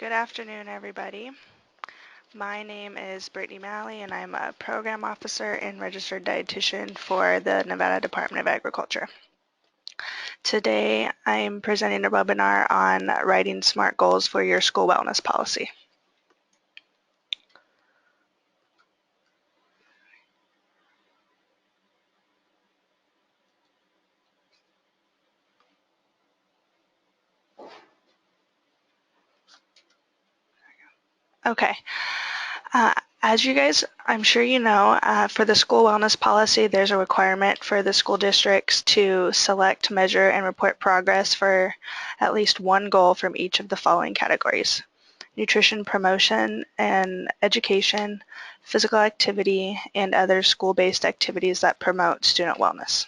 Good afternoon, everybody. My name is Brittany Malley, and I'm a program officer and registered dietitian for the Nevada Department of Agriculture. Today, I'm presenting a webinar on writing SMART goals for your school wellness policy. Okay. As you guys, I'm sure you know, for the school wellness policy, there's a requirement for the school districts to select, measure, and report progress for at least one goal from each of the following categories: nutrition promotion and education, physical activity, and other school-based activities that promote student wellness.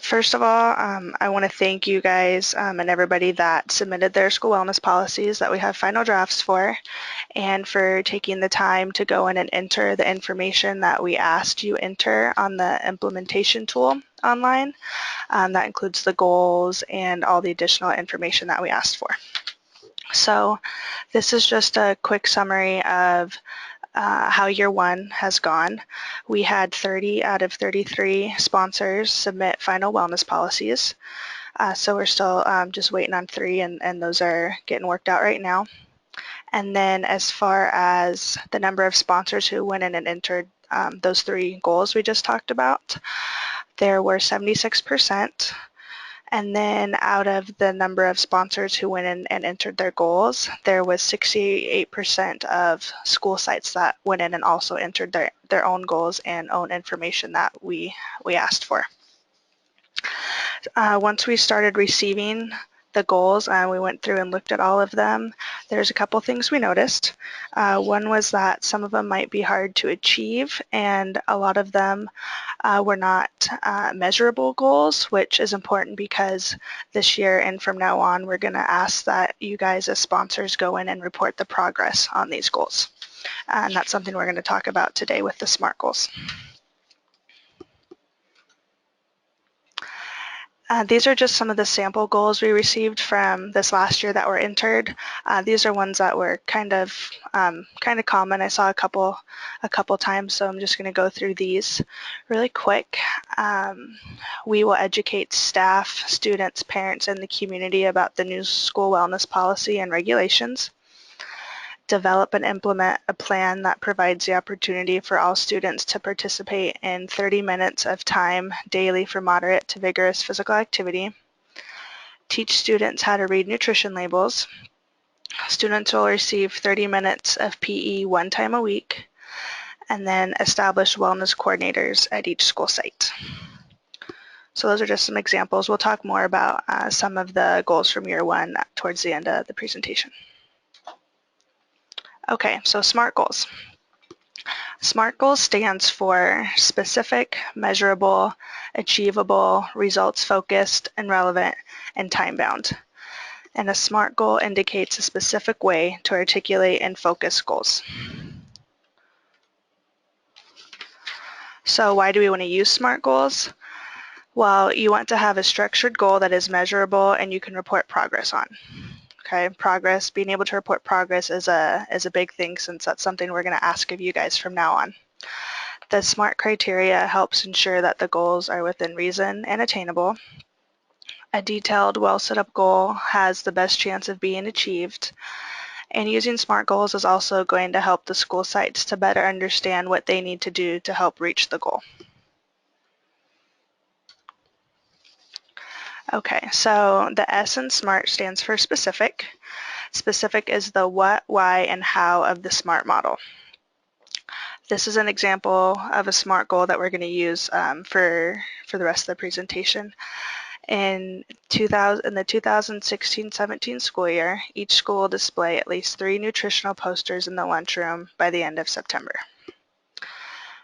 First of all, I want to thank you guys and everybody that submitted their school wellness policies that we have final drafts for, and for taking the time to go in and enter the information that we asked you enter on the implementation tool online. That includes the goals and all the additional information that we asked for. So this is just a quick summary of how year one has gone. We had 30 out of 33 sponsors submit final wellness policies. So we're still just waiting on 3, and those are getting worked out right now. And then as far as the number of sponsors who went in and entered those 3 goals we just talked about, there were 76%. And then out of the number of sponsors who went in and entered their goals, there was 68% of school sites that went in and also entered their own goals and own information that we asked for. Once we started receiving the goals and we went through and looked at all of them, there's a couple things we noticed. One was that some of them might be hard to achieve, and a lot of them were not measurable goals, which is important because this year and from now on we're going to ask that you guys as sponsors go in and report the progress on these goals. And that's something we're going to talk about today with the SMART goals. These are just some of the sample goals we received from this last year that were entered. These are ones that were kind of common. I saw a couple times, so I'm just going to go through these really quick. We will educate staff, students, parents, and the community about the new school wellness policy and regulations. Develop and implement a plan that provides the opportunity for all students to participate in 30 minutes of time daily for moderate to vigorous physical activity. Teach students how to read nutrition labels. Students will receive 30 minutes of PE 1 time a week. And then establish wellness coordinators at each school site. So those are just some examples. We'll talk more about some of the goals from year one towards the end of the presentation. Okay, so SMART goals. SMART goals stands for specific, measurable, achievable, results-focused, and relevant, and time-bound. And a SMART goal indicates a specific way to articulate and focus goals. So why do we want to use SMART goals? Well, you want to have a structured goal that is measurable and you can report progress on. Okay, progress, being able to report progress is a big thing, since that's something we're going to ask of you guys from now on. The SMART criteria helps ensure that the goals are within reason and attainable. A detailed, well set up goal has the best chance of being achieved. And using SMART goals is also going to help the school sites to better understand what they need to do to help reach the goal. Okay, so the S in SMART stands for specific. Specific is the what, why, and how of the SMART model. This is an example of a SMART goal that we're going to use for the rest of the presentation. In the 2016-17 school year, each school will display at least 3 nutritional posters in the lunchroom by the end of September.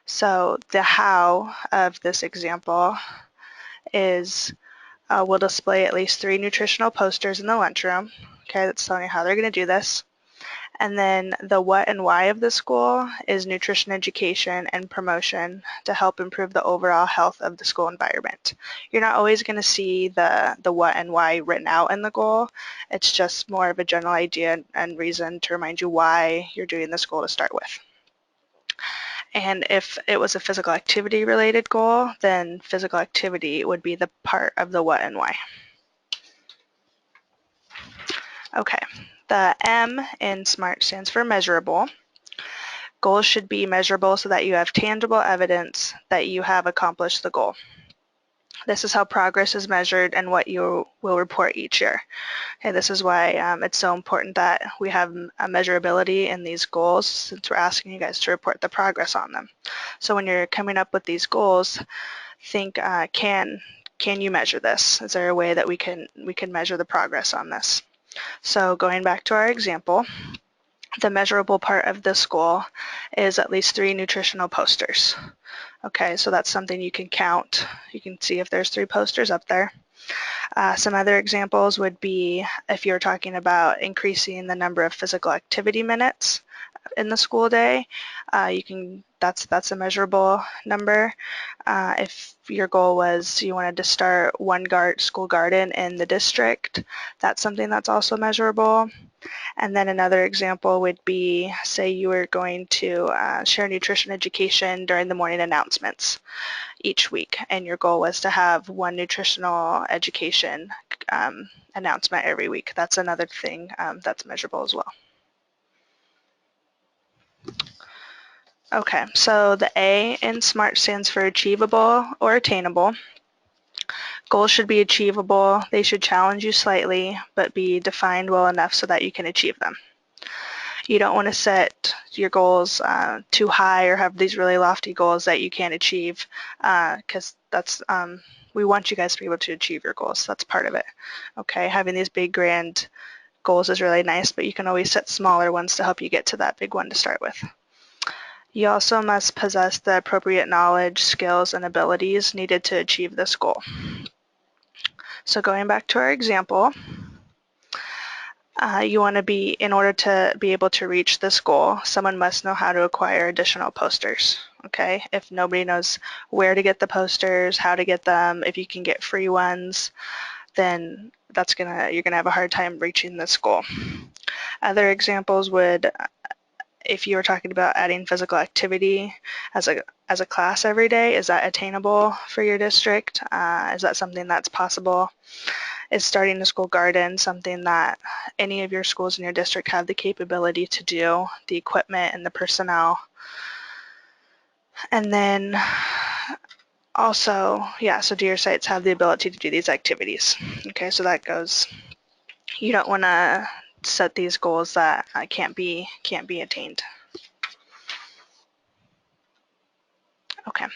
So the how of this example is we'll display at least 3 nutritional posters in the lunchroom. Okay, that's telling you how they're going to do this. And then the what and why of the school is nutrition education and promotion to help improve the overall health of the school environment. You're not always going to see the what and why written out in the goal. It's just more of a general idea and reason to remind you why you're doing this goal to start with. And if it was a physical activity related goal, then physical activity would be the part of the what and why. Okay, the M in SMART stands for measurable. Goals should be measurable so that you have tangible evidence that you have accomplished the goal. This is how progress is measured and what you will report each year. Okay, this is why it's so important that we have a measurability in these goals, since we're asking you guys to report the progress on them. So when you're coming up with these goals, think, can you measure this? Is there a way that we can measure the progress on this? So going back to our example, the measurable part of this goal is at least 3 nutritional posters. Okay, so that's something you can count. You can see if there's 3 posters up there. Some other examples would be if you're talking about increasing the number of physical activity minutes in the school day, that's a measurable number. If your goal was you wanted to start one school garden in the district, that's something that's also measurable. And then another example would be, say you were going to share nutrition education during the morning announcements each week, and your goal was to have one nutritional education announcement every week. That's another thing that's measurable as well. Okay, so the A in SMART stands for achievable or attainable. Goals should be achievable. They should challenge you slightly, but be defined well enough so that you can achieve them. You don't want to set your goals too high or have these really lofty goals that you can't achieve, because we want you guys to be able to achieve your goals. That's part of it. Okay, having these big grand goals is really nice, but you can always set smaller ones to help you get to that big one to start with. You also must possess the appropriate knowledge, skills, and abilities needed to achieve this goal. So going back to our example, you want to be, in order to be able to reach this goal, someone must know how to acquire additional posters. Okay, if nobody knows where to get the posters, how to get them, if you can get free ones, then you're gonna have a hard time reaching this goal. Other examples would, if you were talking about adding physical activity as a class every day, is that attainable for your district? Is that something that's possible? Is starting a school garden something that any of your schools in your district have the capability to do, the equipment and the personnel? And then also, yeah, so do your sites have the ability to do these activities? Okay, so that goes, you don't want to set these goals that can't be attained. Okay.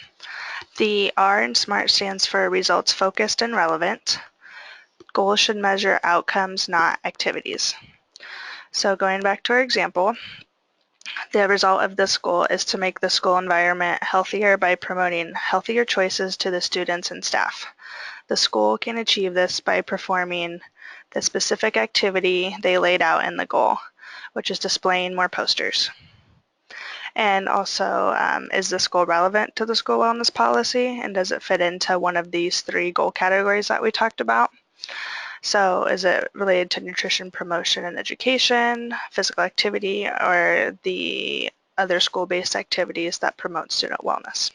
The R in SMART stands for results focused and relevant. Goals should measure outcomes, not activities. So going back to our example, the result of this goal is to make the school environment healthier by promoting healthier choices to the students and staff. The school can achieve this by performing the specific activity they laid out in the goal, which is displaying more posters. And also, is this goal relevant to the school wellness policy, and does it fit into one of these 3 goal categories that we talked about? So is it related to nutrition promotion and education, physical activity, or the other school-based activities that promote student wellness?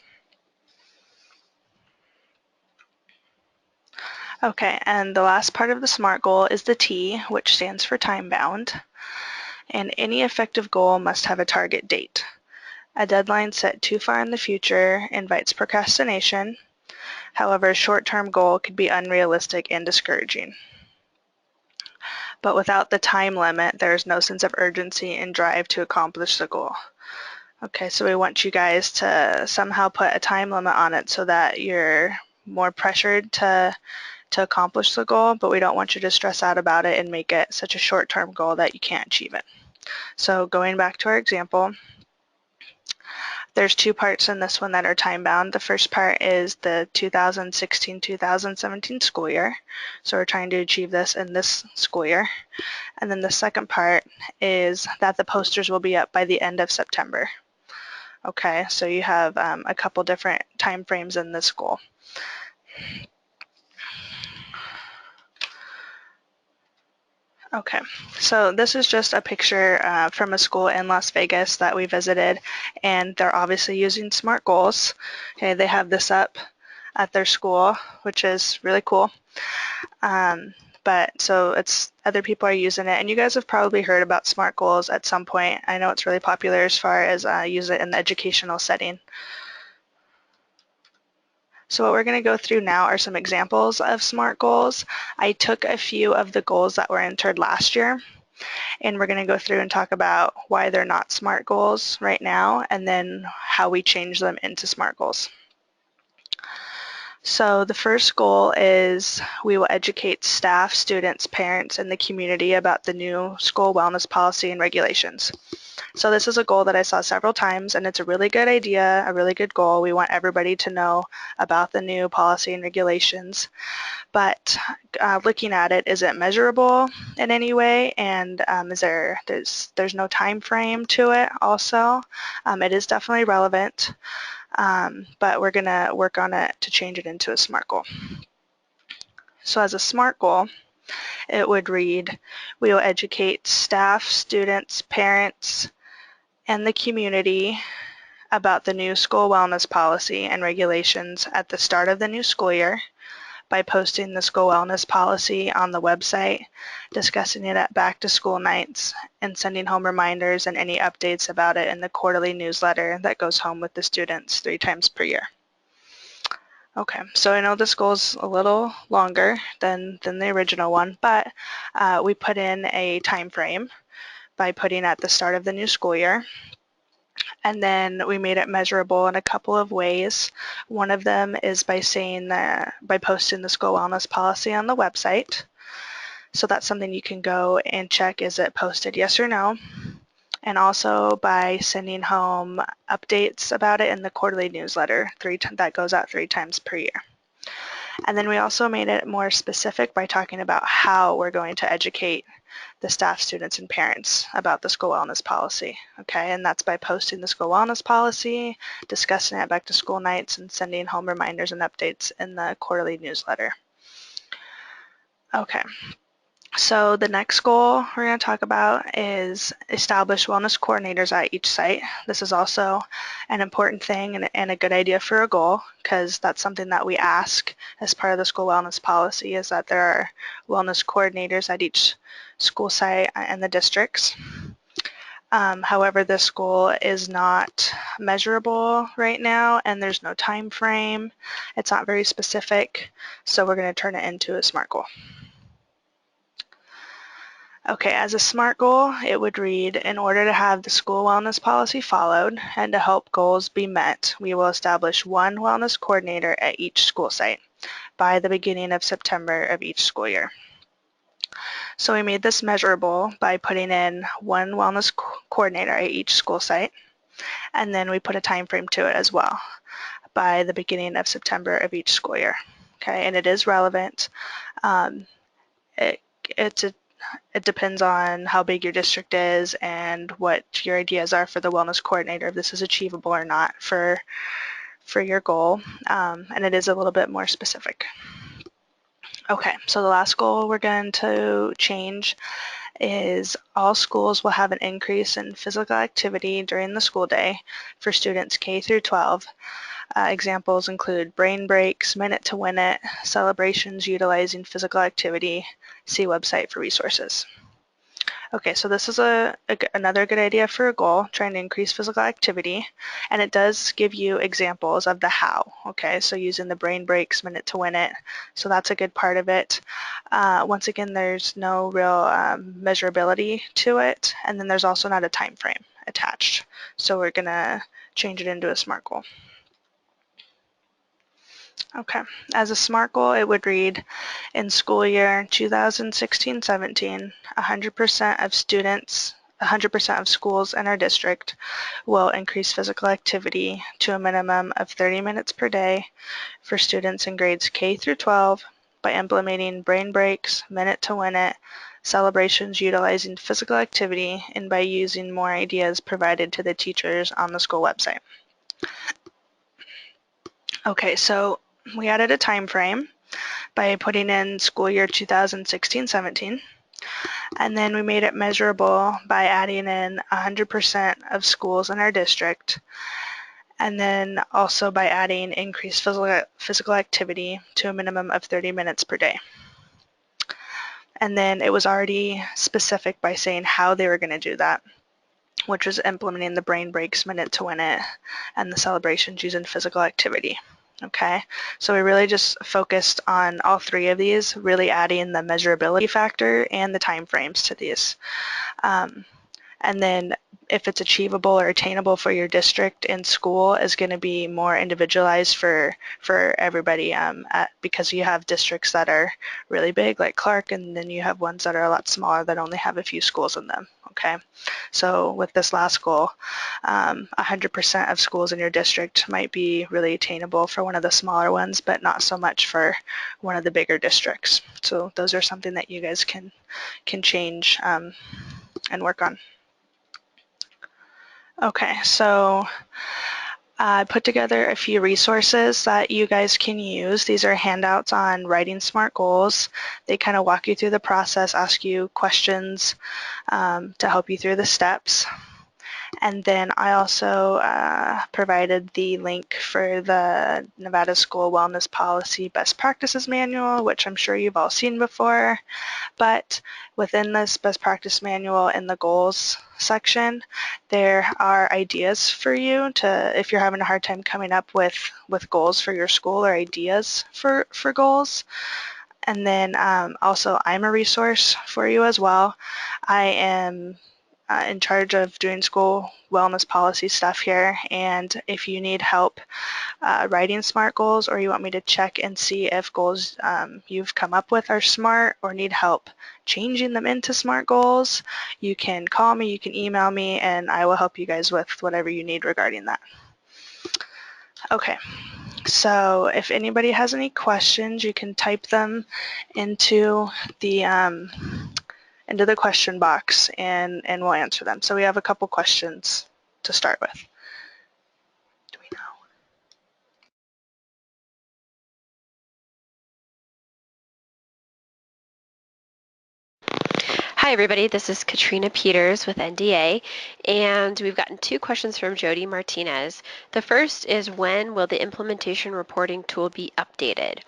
Okay, and the last part of the SMART goal is the T, which stands for time-bound. And any effective goal must have a target date. A deadline set too far in the future invites procrastination. However, a short-term goal could be unrealistic and discouraging. But without the time limit, there is no sense of urgency and drive to accomplish the goal. Okay, so we want you guys to somehow put a time limit on it so that you're more pressured to accomplish the goal, but we don't want you to stress out about it and make it such a short-term goal that you can't achieve it. So going back to our example, There's two parts in this one that are time-bound. The first part is the 2016-2017 school year. So we're trying to achieve this in this school year. And then the second part is that the posters will be up by the end of September. Okay, so you have a couple different time frames in this goal. Okay, so this is just a picture from a school in Las Vegas that we visited, and they're obviously using SMART goals. Okay, they have this up at their school, which is really cool. But so it's other people are using it, and you guys have probably heard about SMART goals at some point. I know it's really popular as far as use it in the educational setting. So what we're going to go through now are some examples of SMART goals. I took a few of the goals that were entered last year, and we're going to go through and talk about why they're not SMART goals right now, and then how we change them into SMART goals. So the first goal is we will educate staff, students, parents, and the community about the new school wellness policy and regulations. So this is a goal that I saw several times, and it's a really good idea, a really good goal. We want everybody to know about the new policy and regulations. But looking at it, is it measurable in any way? And there's no time frame to it also. It is definitely relevant, but we're going to work on it to change it into a SMART goal. So as a SMART goal, it would read, we will educate staff, students, parents, and the community about the new school wellness policy and regulations at the start of the new school year by posting the school wellness policy on the website, discussing it at back to school nights, and sending home reminders and any updates about it in the quarterly newsletter that goes home with the students 3 times per year. Okay, so I know this goal is a little longer than the original one, but we put in a time frame by putting at the start of the new school year. And then we made it measurable in a couple of ways. One of them is by posting the school wellness policy on the website. So that's something you can go and check, is it posted, yes or no? And also by sending home updates about it in the quarterly newsletter that goes out 3 times per year. And then we also made it more specific by talking about how we're going to educate the staff, students, and parents about the school wellness policy. Okay, and that's by posting the school wellness policy, discussing it at back to school nights, and sending home reminders and updates in the quarterly newsletter. Okay, so the next goal we're going to talk about is establish wellness coordinators at each site. This is also an important thing and a good idea for a goal, because that's something that we ask as part of the school wellness policy, is that there are wellness coordinators at each school site and the districts. However, this goal is not measurable right now, and there's no time frame. It's not very specific, so we're going to turn it into a SMART goal. Okay, as a SMART goal, it would read, in order to have the school wellness policy followed and to help goals be met, we will establish one wellness coordinator at each school site by the beginning of September of each school year. So we made this measurable by putting in one wellness coordinator at each school site, and then we put a time frame to it as well, by the beginning of September of each school year. Okay, and it is relevant. It depends on how big your district is and what your ideas are for the wellness coordinator, if this is achievable or not for your goal, and it is a little bit more specific. Okay, so the last goal we're going to change is all schools will have an increase in physical activity during the school day for students K through 12. Examples include brain breaks, minute to win it, celebrations utilizing physical activity. See website for resources. Okay, so this is another good idea for a goal, trying to increase physical activity, and it does give you examples of the how. Okay, so using the brain breaks, minute to win it, so that's a good part of it. Once again, there's no real measurability to it, and then there's also not a time frame attached. So we're gonna change it into a SMART goal. Okay, as a SMART goal, it would read, in school year 2016-17, 100% of students 100% of schools in our district will increase physical activity to a minimum of 30 minutes per day for students in grades K through 12 by implementing brain breaks, minute to win it, celebrations utilizing physical activity, and by using more ideas provided to the teachers on the school website. Okay, so we added a time frame by putting in school year 2016-17. And then we made it measurable by adding in 100% of schools in our district. And then also by adding increased physical activity to a minimum of 30 minutes per day. And then it was already specific by saying how they were going to do that, which was implementing the brain breaks, minute to win it, and the celebrations using physical activity. Okay, so we really just focused on all three of these, really adding the measurability factor and the time frames to these. And then if it's achievable or attainable for your district and school is going to be more individualized for everybody because you have districts that are really big like Clark, and then you have ones that are a lot smaller that only have a few schools in them. Okay, so with this last goal, 100% of schools in your district might be really attainable for one of the smaller ones, but not so much for one of the bigger districts. So those are something that you guys can change and work on. Okay, so I put together a few resources that you guys can use. These are handouts on writing SMART goals. They kind of walk you through the process, ask you questions to help you through the steps. And then I also provided the link for the Nevada School Wellness Policy Best Practices Manual, which I'm sure you've all seen before. But within this best practice manual in the goals section, there are ideas for you to, if you're having a hard time coming up with goals for your school or ideas for goals. And then also I'm a resource for you as well. I am in charge of doing school wellness policy stuff here, and if you need help writing SMART goals, or you want me to check and see if goals you've come up with are SMART or need help changing them into SMART goals, you can call me, you can email me, and I will help you guys with whatever you need regarding that. Okay, so if anybody has any questions, you can type them into the question box, and we'll answer them. So we have a couple questions to start with. Do we know? Hi everybody, this is Katrina Peters with NDA, and we've gotten two questions from Jody Martinez. The first is, when will the implementation reporting tool be updated?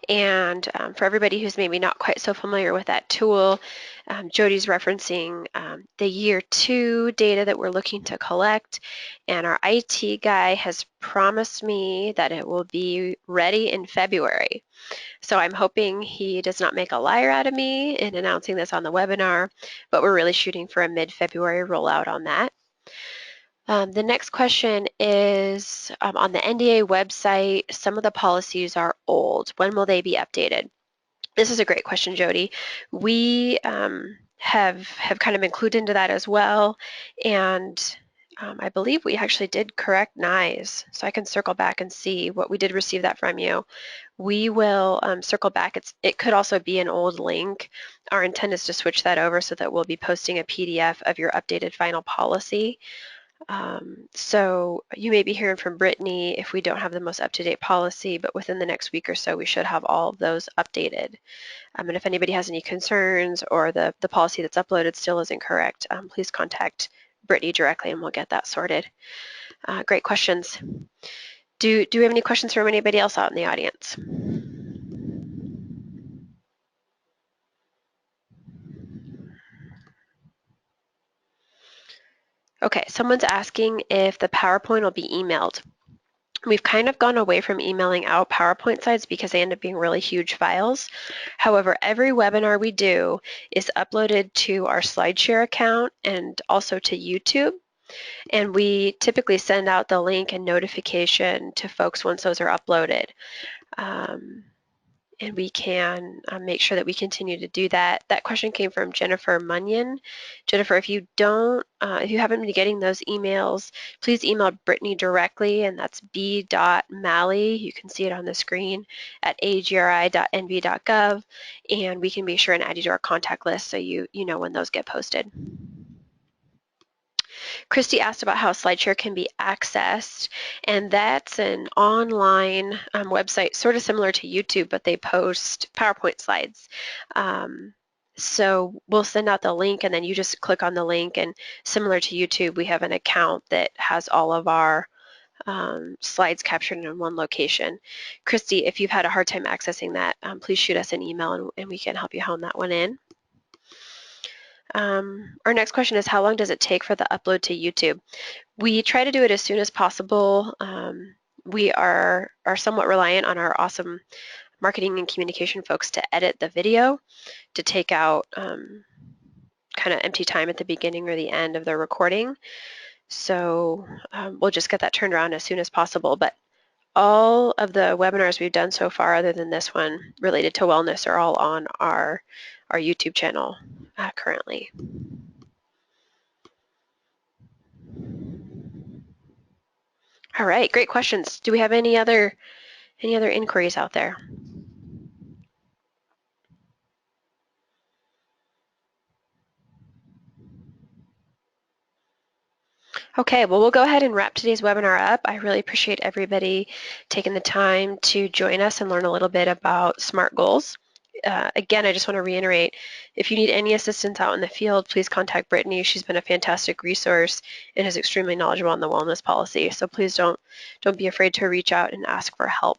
And for everybody who's maybe not quite so familiar with that tool, Jody's referencing the year 2 data that we're looking to collect, and our IT guy has promised me that it will be ready in February. So I'm hoping he does not make a liar out of me in announcing this on the webinar, but we're really shooting for a mid-February rollout on that. The next question is, on the NDA website, some of the policies are old. When will they be updated? This is a great question, Jody. We have kind of been clued into that as well, and I believe we actually did correct NIES, so I can circle back and see what we did receive that from you. We will circle back. It could also be an old link. Our intent is to switch that over so that we'll be posting a PDF of your updated final policy. So you may be hearing from Brittany if we don't have the most up-to-date policy, but within the next week or so, we should have all of those updated. And if anybody has any concerns or the policy that's uploaded still isn't correct, please contact Brittany directly and we'll get that sorted. Great questions. Do we have any questions from anybody else out in the audience? Okay, someone's asking if the PowerPoint will be emailed. We've kind of gone away from emailing out PowerPoint slides because they end up being really huge files. However, every webinar we do is uploaded to our SlideShare account and also to YouTube. And we typically send out the link and notification to folks once those are uploaded. and we can make sure that we continue to do that. That question came from Jennifer Munyon. Jennifer, if you haven't been getting those emails, please email Brittany directly, and that's b.malley, you can see it on the screen, at agri.nv.gov, and we can be sure and add you to our contact list so you know when those get posted. Christy asked about how SlideShare can be accessed, and that's an online website, sort of similar to YouTube, but they post PowerPoint slides. So we'll send out the link, and then you just click on the link, and similar to YouTube, we have an account that has all of our slides captured in one location. Christy, if you've had a hard time accessing that, please shoot us an email, and we can help you hone that one in. Our next question is, how long does it take for the upload to YouTube? We try to do it as soon as possible. We are somewhat reliant on our awesome marketing and communication folks to edit the video, to take out kind of empty time at the beginning or the end of the recording. So we'll just get that turned around as soon as possible. But all of the webinars we've done so far, other than this one related to wellness, are all on our YouTube channel currently. All right, great questions. Do we have any other inquiries out there? Okay, well, we'll go ahead and wrap today's webinar up. I really appreciate everybody taking the time to join us and learn a little bit about SMART goals. Again, I just want to reiterate, if you need any assistance out in the field, please contact Brittany. She's been a fantastic resource and is extremely knowledgeable on the wellness policy. So please don't be afraid to reach out and ask for help.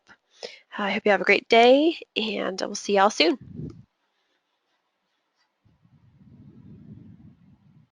I hope you have a great day, and we'll see y'all soon.